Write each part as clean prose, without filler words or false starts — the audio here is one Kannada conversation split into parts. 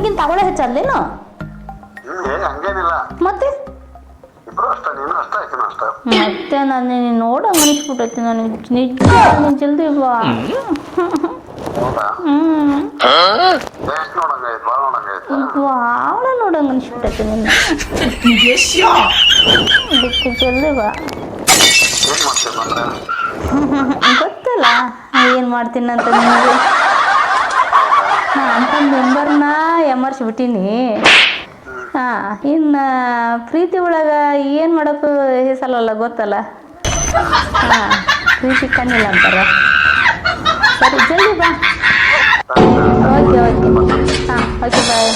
ನನಗಿಂತ ಅವಳ ಹೆಚ್ಚಲ್ಲೇನು? ಹಂಗೇನಿಲ್ಲ. ಮತ್ತೆ ಇಬ್ರು ಅಷ್ಟ, ನೀನು ಅಷ್ಟ, ಆಕಿನೂ ಅಷ್ಟ. ಮತ್ತೆ ನಾನು ನೋಡಂಗ ಅನಿಸ್ಬಿಟ್ಟೈತಿ ನನಗೆ ನಿಜ. ನೀನು ಜಲ್ದಿ ಬಾ. ಹೌದಾ? ಎಷ್ಟು ನೋಡಂಗೈತೆ? ಭಾಳ ನೋಡಂಗೈತೆ. ಭಾಳ ನೋಡಂಗ ಅನಿಸ್ಬಿಟ್ಟೈತಿ ನಿನ್ನ. ಅದಕ್ಕೆ ಜಲ್ದಿ ಬಾ. ಏನು ಮಾಡ್ತೀನಿ ಅಂದ್ರೆ ಗೊತ್ತಲ್ಲ ಏನು ಮಾಡ್ತೀನಿ ಅಂತ ನಿಮಗೆ. ಅಂತ ನಂಬರ್ನ ಎಮರ್ಸ್ಬಿಟ್ಟೀನಿ. ಇನ್ನು ಪ್ರೀತಿ ಒಳಗೆ ಏನು ಮಾಡೋಕ್ಕೂ ಹೆಸರಲ್ಲ ಗೊತ್ತಲ್ಲ. ಪ್ರೀತಿ ಕಣ್ಣಿಲ್ಲ ಅಂತಾರೆ. ಸರಿ ಜಲ್ದಿ ಬಾ. Okay okay. Okay bye.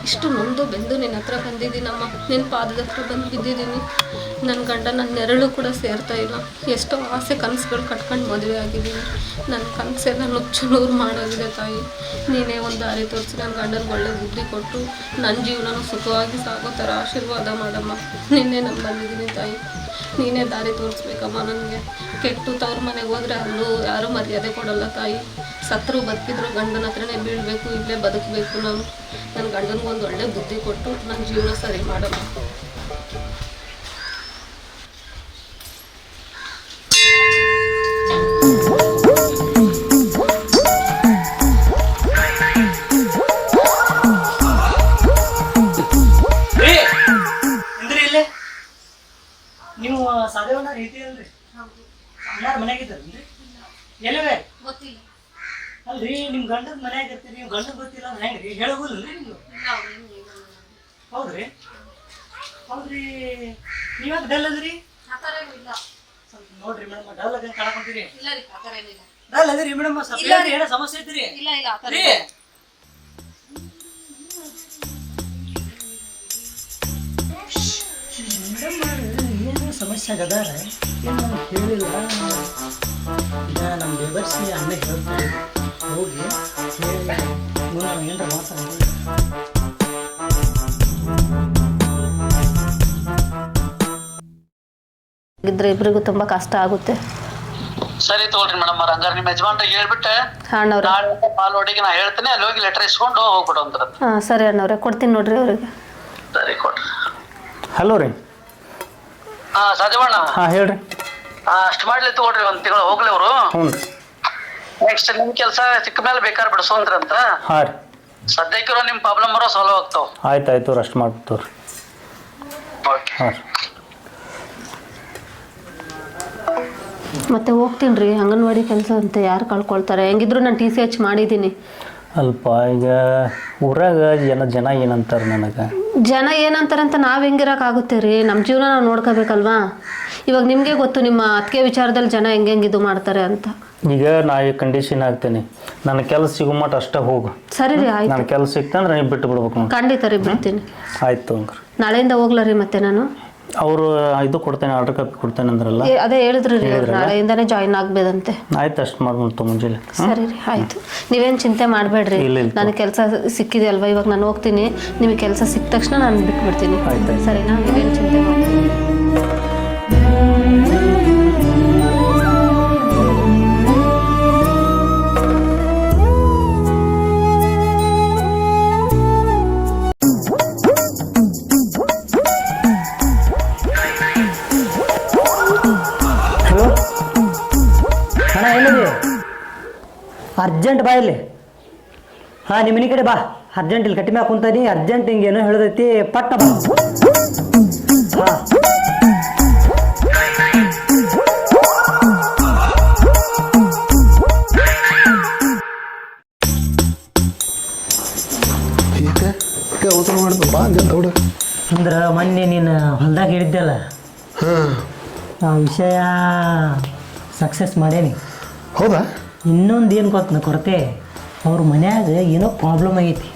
ಇಷ್ಟು ನೊಂದು ಬೆಂದು ನಿನ್ನ ಹತ್ರ ಬಂದಿದ್ದೀನಮ್ಮ. ನಿನ್ನ ಪಾದದ ಹತ್ರ ಬಂದು ಬಿದ್ದಿದ್ದೀನಿ. ನನ್ನ ಗಂಡ ನನ್ನ ನೆರಳು ಕೂಡ ಸೇರ್ತಾ ಇಲ್ಲ. ಎಷ್ಟೋ ಆಸೆ ಕನಸುಗಳು ಕಟ್ಕೊಂಡು ಮದುವೆ ಆಗಿದ್ದೀನಿ. ನನ್ನ ಕನಸೆಲ್ಲ ನುಚ್ಚು ನೂರು ಮಾಡೋಗಿದೆ ತಾಯಿ. ನೀನೇ ಒಂದು ದಾರಿ ತೋರಿಸಿ ನನ್ನ ಗಂಡನಿಗೆ ಒಳ್ಳೆ ಬುದ್ಧಿ ಕೊಟ್ಟು ನನ್ನ ಜೀವನನೂ ಸುಖವಾಗಿ ಸಾಗೋ ಥರ ಆಶೀರ್ವಾದ ಮಾಡಮ್ಮ. ನಿನ್ನೆ ನಾನು ಬಂದಿದ್ದೀನಿ ತಾಯಿ. ನೀನೇ ದಾರಿ ತೋರಿಸ್ಬೇಕಮ್ಮ ನನಗೆ. ಕೆಟ್ಟು ತವ್ರ ಮನೆಗೆ ಹೋದರೆ ಅಲ್ಲೂ ಯಾರೂ ಮರ್ಯಾದೆ ಕೊಡಲ್ಲ ತಾಯಿ. ಸತ್ರು ಬದುಕಿದ್ರು ಗಂಡನ ಹತ್ರನೇ ಬೀಳಬೇಕು, ಇಲ್ಲೇ ಬದುಕಬೇಕು ನಾನು. ನನ್ನ ಗಂಡನಿಗೆ ಒಂದು ಒಳ್ಳೆ ಬುದ್ಧಿ ಕೊಟ್ಟು ನನ್ನ ಜೀವನ ಸರಿ ಮಾಡಮ್ಮ. ನೀವು ಸಾಧವನ್ನ ರೀತಿ ಅಲ್ರಿ? ಅಣ್ಣಾರ ಮನ್ಯಾಗಿದ್ದಾರಲ್ರಿ? ಎಲ್ಲವೇ ಗೊತ್ತಿಲ್ಲ ಅಲ್ರಿ, ನಿಮ್ ಗಂಡದ ಮನ್ಯಾಗ ಇರ್ತೀರಿ, ನೀವು ಗಂಡದ ಗೊತ್ತಿಲ್ಲ ಅಂದ್ರೆ ಹೆಂಗ್ರಿ? ಹೇಳೋದಿಲ್ರಿ ನೀವು? ಹೌದ್ರಿ ಹೌದ್ರಿ. ನೀವಾಗ ಡಲ್ ಅದ್ರಿ? ಸ್ವಲ್ಪ ನೋಡ್ರಿ ಮೇಡಮ್, ಡಲ್ ಅದ ಕಾಣಕೊಂತೀರಿ. ಡಲ್ ಅದ್ರಿ ಮೇಡಮ್, ಸ್ವಲ್ಪ ಏನೋ ಸಮಸ್ಯೆ ಐತ್ರಿ? ಏನು ಸಮಸ್ಯೆ ಆಗದಾರ? ಏನು ನನಗೆ ಹೇಳಿಲ್ಲ. ಈಗ ನಮ್ಮ ಬೇಬರ್ಸಿ ಅಣ್ಣ ಹೇಳ್ತಾರೆ, ಹೋಗಿ ಹೇಳಿ ಮುಂದೆ ಏನಾರ ಮಾತಾಡ್ತೀವಿ. ಇದ್ರೆ ಇಬ್ಬರಿಗೂ ತುಂಬಾ ಕಷ್ಟ ಆಗುತ್ತೆ. ಸರಿ ತಗೊಳ್ರಿ ಮೇಡಮ್, ಹಂಗಾರೆ ನಿಮ್ಮ ಯಜಮಾನ್ರಿಗೆ ಹೇಳ್ಬಿಟ್ಟೆ ಅಣ್ಣವ್ರೆ ನಾಳೆ ಪಾಲ್ವಡಿಗೆ ನಾ ಹೇಳ್ತೀನಿ, ಅಲ್ಲಿ ಹೋಗಿ ಲೆಟರ್ ಇಸ್ಕೊಂಡು ಹೋಗ್ಬಿಡು ಅಂದ್ರ. ಸರಿ ಅಣ್ಣವ್ರೆ, ಕೊಡ್ತೀನಿ ನೋಡ್ರಿ ಅವ್ರಿಗೆ. ಸರಿ ಕೊಡ್ರಿ. ಹಲೋ ರೀ. ಸಾಜವಣ್ಣ ಹೇಳ್ರಿ. ಅಷ್ಟು ಮಾಡ್ಲಿ ತಗೊಳ್ರಿ, ಒಂದ್ ತಿಂಗಳು ಹೋಗ್ಲಿ ಅವರು. ನೆಕ್ಸ್ಟ್ ನಿಮ್ ಕೆಲಸ ಸಿಕ್ಕ ಮೇಲೆ ಬೇಕಾದ್ರೆ ಬಿಡಿಸೋಂದ್ರಂತ. ಸದ್ಯಕ್ಕಿರೋ ನಿಮ್ ಪ್ರಾಬ್ಲಮ್ ಬರೋ ಸಾಲ್ವ್ ಆಗ್ತಾವ. ಆಯ್ತಾಯ್ತು, ಅಷ್ಟು ಮಾಡ್ತವ್ರಿ. ಮತ್ತೆ ಹೋಗ್ತೀನಿ ರೀ ಅಂಗನವಾಡಿ ಕೆಲಸ ಅಂತ. ಯಾರು ಕಳ್ಕೊಳ್ತಾರೆ? ಹೆಂಗಿದ್ರು ನಾನು TCH ಮಾಡಿದ್ದೀನಿ. ಅಲ್ಪ ಈಗ ಊರಾಗ ಜನ ಏನಂತಾರೆ ನನಗೆ? ಜನ ಏನಂತಾರಂತ ನಾವು ಹೆಂಗಿರೋಕ್ಕಾಗುತ್ತೆ ರೀ? ನಮ್ಮ ಜೀವನ ನಾವು ನೋಡ್ಕೋಬೇಕಲ್ವಾ? ಇವಾಗ ನಿಮಗೆ ಗೊತ್ತು ನಿಮ್ಮ ಅತ್ತಿಗೆ ವಿಚಾರದಲ್ಲಿ ಜನ ಹೆಂಗೆ ಇದು ಮಾಡ್ತಾರೆ ಅಂತ. ಈಗ ನಾ ಈ ಕಂಡೀಷನ್ ಆಗ್ತೀನಿ, ನನ್ನ ಕೆಲಸ ಸಿಗೋ ಮಟ್ಟ ಅಷ್ಟೇ ಹೋಗು. ಸರಿ ರೀ, ಆಯ್ತು. ನನ್ನ ಕೆಲಸ ಸಿಕ್ತಂದ್ರೆ ನೀವು ಬಿಟ್ಟು ಬಿಡ್ಬೇಕು. ಖಂಡಿತ ರೀ, ಬಿಡ್ತೀನಿ. ಆಯ್ತು ಹಂಗಾರೆ. ನಾಳೆಯಿಂದ ಹೋಗ್ಲಾ ರೀ ಮತ್ತೆ ನಾನು? ಅವರು ಇದು ಕೊಡ್ತೇನೆ ಆರ್ಡರ್ ಕಾಪಿ ಕೊಡ್ತೇನೆ ಅಂದ್ರಲ್ಲ. ಅದೇ ಹೇಳಿದ್ರಿ ರೀ ಅವ್ರು ನಾಳೆಯಿಂದಾನೇ ಜಾಯಿನ್ ಆಗ್ಬೇದಂತೆ. ಆಯ್ತು ಅಷ್ಟು ಮಾಡ್ಬಿಡ್ತು ಮುಂಜಾನೆ. ಸರಿ ರೀ ಆಯಿತು, ನೀವೇನು ಚಿಂತೆ ಮಾಡಬೇಡ್ರಿ. ನನಗೆ ಕೆಲಸ ಸಿಕ್ಕಿದೆ ಅಲ್ವಾ, ಇವಾಗ ನಾನು ಹೋಗ್ತೀನಿ. ನಿಮಗೆ ಕೆಲಸ ಸಿಕ್ಕ ತಕ್ಷಣ ನಾನು ಬಿಟ್ಬಿಡ್ತೀನಿ. ಆಯ್ತು ಸರಿನಾ? ನೀವೇನು ಚಿಂತೆ ಮಾಡಿ. ಹಲೋ ಅಣ್ಣ, ಎಲ್ಲಿದೆ? ಅರ್ಜೆಂಟ್ ಬಾ ಇಲ್ಲಿ. ಹಾಂ, ನಿಮ್ಮ ಮನೆ ಕಡೆ ಬಾ. ಅರ್ಜೆಂಟ್ ಇಲ್ಲಿ ಕಟ್ಟಿ ಮ್ಯಾಗ ಕುಂತಾನಿ. ಅರ್ಜೆಂಟ್ ಹಿಂಗೇನೋ ಹೇಳ್ದೈತಿ, ಪಟ್ಟ ಬಾ. ಹಾಂ ಊಟ ಮಾಡಿದ್ದು ಬಾ ಅಂತ ಹುಡು. ಅಂದ್ರೆ ಮೊನ್ನೆ ನೀನು ಹೊಲ್ದಾಗ ಹೇಳಿದ್ದೆಲ್ಲ, ಆ ವಿಷಯ ಸಕ್ಸಸ್ ಮಾಡೇನಿ. ಹೌದಾ? ಇನ್ನೊಂದು ಏನು ಗೊತ್ತ ಕೊರತೆ, ಅವ್ರ ಮನ್ಯಾಗ ಏನೋ ಪ್ರಾಬ್ಲಮ್ ಆಗೈತಿ.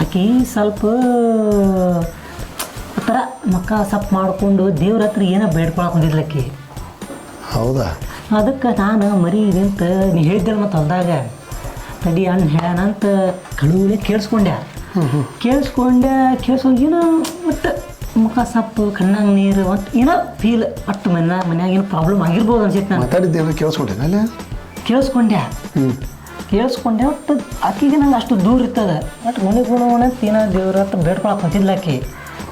ಆಕಿ ಸ್ವಲ್ಪ ಆ ಥರ ಮಕ್ಕ ಸಪ್ ಮಾಡಿಕೊಂಡು ದೇವ್ರ ಹತ್ರ ಏನೋ ಬೇಡ್ಕೊಳಕೊಂಡಿದ್ಲಕ್ಕಿ. ಹೌದಾ? ಅದಕ್ಕೆ ನಾನು ಮರಿ ನಿಂತ ನೀ ಹೇಳಿದ್ದೆಲ್ಲ ಮತ್ತು ಹೊಲ್ದಾಗ ತಡಿ ಅಣ್ಣ ಹೇಳೋಣ ಅಂತ ಕಳುವೇ ಕೇಳಿಸ್ಕೊಂಡೆ. ಕೇಳಿಸ್ಕೊಂಡು ಏನೋ ಒಟ್ಟು ಮುಖ ಸಪ್ಪು, ಕಣ್ಣಾಗ ನೀರು, ಮತ್ತು ಏನೋ ಫೀಲ್ ಅಟ್ಟು ಮನ್ಯಾಗ ಏನೋ ಪ್ರಾಬ್ಲಮ್ ಆಗಿರ್ಬೋದು ಅನ್ಸೈತೆ. ನಾನು ಮಾತಾಡಿದ್ದೇನೆ, ಕೇಳಿಸ್ಕೊಂಡೇನಲ್ಲ? ಕೇಳಿಸ್ಕೊಂಡೆ ಒಟ್ಟು ಆಕಿಗೆ ನಂಗೆ ಅಷ್ಟು ದೂರ ಇರ್ತದೆ. ಒಟ್ಟು ಗುಣಗುಣ ಏನೋ ದೇವ್ರ ಹತ್ರ ಬೇಡ್ಕೊಳಕ್ಕೆ ಕುಂತಿದ್ಲ. ಆಕಿ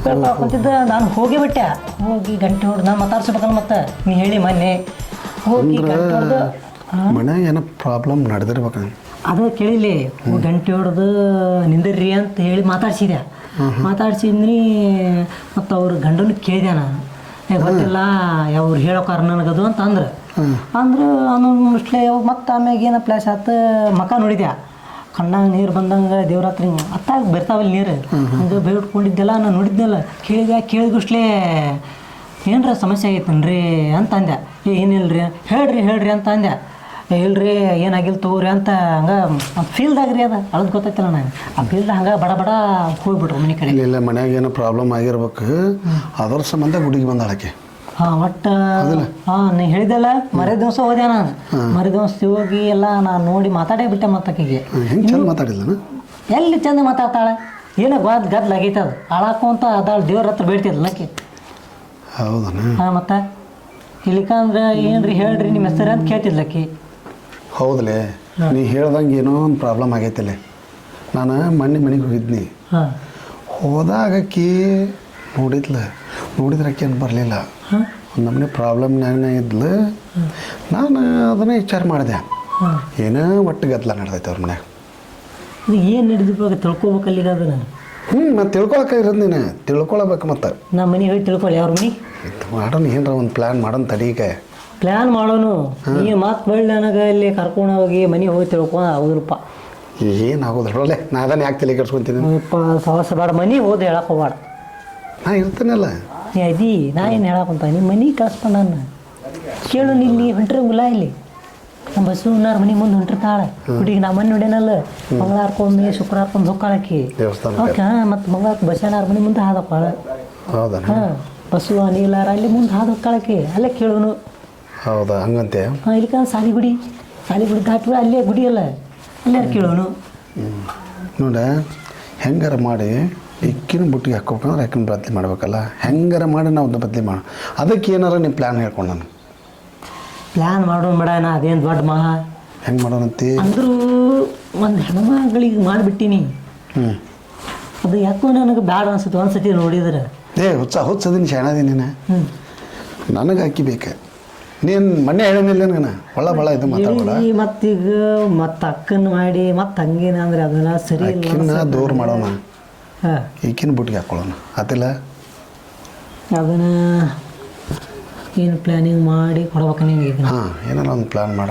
ಬೇಡ್ಕೊಳಕ್ಕೆ ಕುಂತಿದ್ದ, ನಾನು ಹೋಗಿ ಬಿಟ್ಟೆ. ಹೋಗಿ ಗಂಟೆ ಹೊಡೆದು ನಾನು ಮಾತಾಡ್ಸ್ಬೇಕಲ್ಲ. ಮತ್ತೆ ನೀ ಹೇಳಿ ಮೊನ್ನೆ ಹೋಗಿ ಗಂಟೆ ಹೊಡೆದು ಮನೆ ಏನೋ ಪ್ರಾಬ್ಲಮ್ ನಡೆದಿರ್ಬೇಕು. ಅದು ಕೇಳಿಲಿ, ಗಂಟೆ ಹೊಡೆದು ನಿಂದಿರ್ರಿ ಅಂತ ಹೇಳಿ ಮಾತಾಡ್ಸಿದ್ನಿ. ಮತ್ತು ಅವ್ರ ಗಂಡನ ಕೇಳಿದೆ ನಾನು, ಗೊತ್ತಿಲ್ಲ ಅವ್ರು ಹೇಳೋಕಾರ ನನಗದು ಅಂತ ಅಂದ್ರೆ ಅನ್ನೋಷ್ಟೇ. ಮತ್ತು ಆಮ್ಯಾಗ ಏನೋ ಪ್ಲಾಸ್ ಆತ, ಮಕ ನೋಡಿದೆ ಕಣ್ಣಾಗ ನೀರು ಬಂದಂಗೆ ದೇವ್ರ ಹತ್ರ ಹಿಂಗೆ ಅತ್ತಾಗ ಬರ್ತಾವಲ್ಲಿ ನೀರು ಹಂಗೆ ಬೇಡ್ಕೊಂಡಿದ್ದೆಲ್ಲ ನಾನು ನೋಡಿದ್ನಲ್ಲ. ಕೇಳಿದಷ್ಟೇ ಏನರ ಸಮಸ್ಯೆ ಆಗೈತನ್ರಿ ಅಂತ ಅಂದೆ. ಏನಿಲ್ಲ ರೀ, ಹೇಳ್ರಿ ಅಂತ ಅಂದೆ. ಇಲ್ರಿ ಏನಾಗಿಲ್ಲ ತಗೋರಿ ಅಂತ ಹಂಗೆ ಫೀಲ್ದಾಗ ರೀ ಅದು ಅಳದು ಗೊತ್ತೈತಿಲ್ಲ ನಂಗೆ. ಆ ಫೀಲ್ದಾಗ ಹಂಗೆ ಬಡ ಹೋಗ್ಬಿಟ್ರು ಮನೆ ಕಡೆ. ಇಲ್ಲ ಮನ್ಯಾಗ ಏನೋ ಪ್ರಾಬ್ಲಮ್ ಆಗಿರ್ಬೇಕು, ಅದರ ಸಂಬಂಧ ಗುಡಿಗೆ ಬಂದಾಳಕ್ಕೆ. ಹಾಂ, ಒಟ್ಟು ಹಾಂ ನೀ ಹೇಳಿದೆಲ್ಲ ಮರೆ ದಿವಸ ಹೋದೆ ನಾನು. ಮರೆ ದಿವಸ ಹೋಗಿ ಎಲ್ಲ ನಾನು ನೋಡಿ ಮಾತಾಡೇ ಬಿಟ್ಟೆ. ಮತ್ತಕ್ಕಿಗೆ ಹೆಂಗೆ ಚಂದ ಮಾತಾಡಿಲ್ಲ? ಎಲ್ಲಿ ಚಂದ ಮಾತಾಡ್ತಾಳೆ, ಏನೋ ಗದ್ಲಾಗೈತೆ ಅದು ಹಾಳಾಕೊಂತ ಅದಾಳ. ದೇವ್ರ ಹತ್ರ ಬೇಡ್ತಿದ್ಲ ಆಕೆ. ಹೌದಾ? ಹಾಂ, ಮತ್ತೆ ಇಲ್ಲಿಕಂದ್ರೆ ಏನ್ರಿ ಹೇಳ್ರಿ ನಿಮ್ಮ ಹೆಸರು ಅಂತ ಕೇಳ್ತಿದ್ಲಕ್ಕಿ. ಹೌದಲೇ, ನೀ ಹೇಳ್ದಂಗೆ ಏನೋ ಒಂದು ಪ್ರಾಬ್ಲಮ್ ಆಗೈತಿಲ್ಲ. ನಾನು ಮನೆಗೆ ಹೋಗಿದ್ನಿ. ಹೋದಾಗಕ್ಕಿ ನೋಡಿದ್ರೆ ಆಕೆ ಏನು ಬರಲಿಲ್ಲ. ಒಂದು ನಮ್ಮನೆ ಪ್ರಾಬ್ಲಮ್ನಾಗ ಇದ್ಲು. ನಾನು ಅದನ್ನೇ ವಿಚಾರ ಮಾಡಿದೆ, ಏನೋ ಒಟ್ಟು ಗದ್ದಲ ನಡೆದೈತೆ ಅವ್ರ ಮನ್ಯಾಗ. ಇದು ಏನು ನಡೆದಿರ್ಬೇಕು ತಿಳ್ಕೊಬೇಕಲ್ಲಿಗ ಅದನ್ನು. ಮತ್ತು ತಿಳ್ಕೊಳಕ್ಕೆ ಇರೋದು ನೀನು ತಿಳ್ಕೊಳ್ಬೇಕು. ಮತ್ತು ನಮ್ಮ ಮನೆಗೆ ಹೋಗಿ ತಿಳ್ಕೊಳ್ಳಿ. ಅವ್ರ ಮನೆ ಮಾಡೋಣ, ಏನರ ಒಂದು ಪ್ಲ್ಯಾನ್ ಮಾಡೋಣ ತಡೀಗ. ಪ್ಲ್ಯಾನ್ ಮಾಡೋನು. ನೀ ಮಾತು ಬಳ್ಳಿ ನನಗೆ ಇಲ್ಲಿ ಕರ್ಕೊಂಡು ಹೋಗಿ ಮನೆಗೆ ಹೋಗಿ ತಿಳ್ಕೊಂಡು ಹೌದಪ್ಪ. ಏನಾಗೋದು ಒಳ್ಳೆ ನಾ ಅದನ್ನು ಯಾಕೆ ತಲೆ ಕೆಡ್ಸ್ಕೊತೀನಿ? ಸವಾಸ ಬೇಡ, ಮನೆಗೆ ಹೋದೆ ಹೇಳಕ್ಕೆ ಹೋಗ್ಬೇಡ. ನಾ ಇರ್ತೀನಲ್ಲ. ನೀ ಅದಿ, ನಾ ಏನು ಹೇಳಕ್ಕಂತ ನಿಮ್ಮ ಮನೆಗೆ ಕಳ್ಸ್ಕೊಂಡು ನಾನು ಕೇಳು. ಇಲ್ಲಿ ಹೊಂಟ್ರಂಗಿಲ್ಲ, ಇಲ್ಲಿ ನಮ್ಮ ಬಸವಣ್ಣಾರ ಮನೆ ಮುಂದೆ ಹೊಂಟಿರ್ತಾಳೆ ಹುಡುಗಿ. ನಾ ಮನೆ ನೋಡೇನಲ್ಲ, ಮಂಗಳಾರಕ್ಕೊಮ್ಮೆ ಶುಕ್ರವಾರಕ್ಕೊಮ್ಮೆ ಹೊಕ್ಕಾಳಕ್ಕಿ. ಓಕೆ, ಮತ್ತು ಮಂಗಳಾರಕ್ಕೆ ಬಸವಣ್ಣಾರ ಮನೆ ಮುಂದೆ ಹಾದಪ್ಪಾಳ. ಹೌದಾ? ಹಾಂ, ಬಸವ ನೀಲಾರ ಅಲ್ಲಿ ಮುಂದೆ ಹಾದು ಹೊಕ್ಕಾಳಕ್ಕಿ. ಅಲ್ಲೇ ಕೇಳೋನು. ಹೌದಾ? ಹಂಗಂತೆ. ಹಾಂ, ಇಲ್ಲಿಕ ಸಾಲಿಗುಡಿ ದಾಟ್ಬಿಡ, ಅಲ್ಲೇ ಗುಡಿ ಅಲ್ಲ, ಅಲ್ಲೇ ಕೇಳೋನು. ನೋಡ, ಹೆಂಗಾರ ಮಾಡಿ ಇಕ್ಕಿನ ಬುಟ್ಟಿಗೆ ಹಾಕ್ಬೇಕಂದ್ರೆ ಯಾಕಿನ ಬದಲಿ ಮಾಡ್ಬೇಕಲ್ಲ. ಹೆಂಗಾರ ಮಾಡಿ ನಾವು ಅದನ್ನ ಬದಲಿ ಮಾಡೋ. ಅದಕ್ಕೆ ಏನಾರ ನೀವು ಪ್ಲ್ಯಾನ್ ಹೇಳ್ಕೊಂಡು ನಾನು ಪ್ಲ್ಯಾನ್ ಮಾಡೋಣ ಬೇಡ. ನಾ ಅದೇನು ದೊಡ್ಡ ಮಹಾ ಹೆಂಗೆ ಮಾಡೋಣಂತಿ ಅಂದರೂ ಒಂದು ಹೆಣ್ಮಗಳಿಗೆ ಮಾಡಿಬಿಟ್ಟಿನಿ. ಅದು ಯಾಕೋ ನನಗೆ ಬ್ಯಾಡ ಅನ್ಸುತ್ತೆ ಒಂದ್ಸತಿ ನೋಡಿದ್ರೆ. ಹುಚ್ಚದಿನ ಶಾಣದಿ ನೀನು. ನನಗೆ ಅಕ್ಕಿ ಬೇಕು. ನೀನು ಮೊನ್ನೆ ಹೇಳಿನಿಲ್ಲ ನಾನು ಭಾಳ ಇದು ಮಾತಾಡೋಣ. ಮತ್ತೀಗ ಮತ್ತೆ ಅಕ್ಕನ ಮಾಡಿ ಮತ್ತೆ ಹಂಗೇನ ಅಂದ್ರೆ ಅದೆಲ್ಲ ಸರಿ ಇಲ್ಲ. ಅಕ್ಕಿನ ದೂರ ಮಾಡೋಣ, ಈಕಿನ ಬುಟ್ಟಿಗೆ ಹಾಕೊಳ್ಳೋಣ. ಆತಿಲ್ಲ? ಅದನ್ನ ಏನು ಪ್ಲ್ಯಾನಿಂಗ್ ಮಾಡಿ ಕೊಡ್ಬೇಕು ನಿಂಗೆ. ಹಾಂ, ಏನಾರ ಒಂದು ಪ್ಲ್ಯಾನ್ ಮಾಡ.